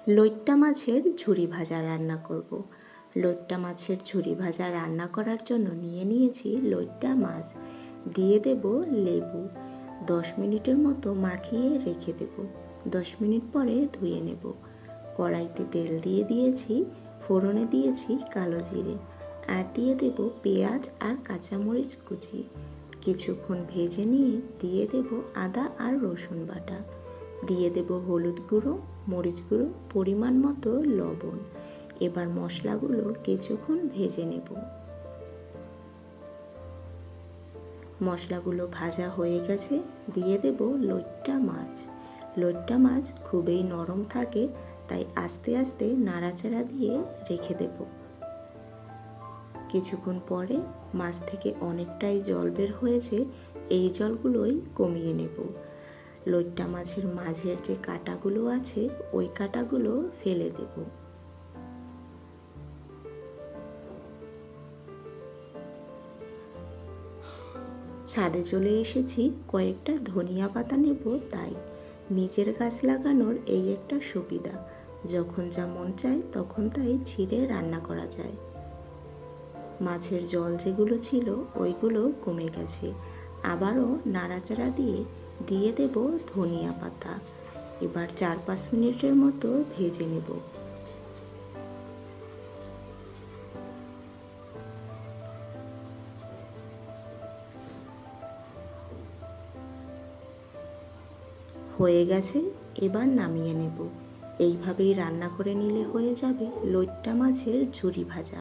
লইট্টা মাছের ঝুরি ভাজা রান্না করব। লইট্টা মাছের ঝুরি ভাজা রান্না করার জন্য নিয়ে নিয়েছি লইট্টা মাছ, দিয়ে দেব লেবু, 10 মিনিটের মতো মাখিয়ে রেখে দেব। 10 মিনিট পরে ধুয়ে নেব। কড়াইতে তেল দিয়ে দিয়েছি, ফোড়নে দিয়েছি কালো জিরে, আর দিয়ে দেব পেঁয়াজ আর কাঁচামরিচ কুচি। কিছুক্ষণ ভেজে নিয়ে দিয়ে দেব আদা আর রসুন বাটা, দিয়ে দেব হলুদ গুঁড়ো, মরিচ গুঁড়ো, পরিমাণ মতো লবণ। এবার মশলাগুলো কিছুক্ষণ ভেজে নেব। মশলাগুলো ভাজা হয়ে গেছে, দিয়ে দেব লইট্টা মাছ। লইট্টা মাছ খুবই নরম থাকে, তাই আস্তে আস্তে নাড়াচাড়া দিয়ে রেখে দেব। কিছুক্ষণ পরে মাছ থেকে অনেকটাই জল বের হয়েছে, এই জলগুলোই কমিয়ে নেব। লইট্টা মাছের মাঝের যে কাঁটাগুলো আছে ওই কাঁটাগুলো ফেলে দেব। ছাদে চলে এসেছি, কয়েকটা ধনিয়া পাতা নেব, তাই নিজের গাছ লাগানোর এই একটা সুবিধা, যখন যা মন চায় তখন তাই ছিঁড়ে রান্না করা যায়। মাছের জল যেগুলো ছিল ওইগুলো কমে গেছে। আবারও নাড়াচাড়া দিয়ে দিয়ে দেব ধনিয়া পাতা। এবার 4-5 মিনিটের মতো ভেজে নেব। হয়ে গেছে, এবার নামিয়ে নেব। এইভাবেই রান্না করে নিলে হয়ে যাবে লইট্টা মাছের ঝুরি ভাজা।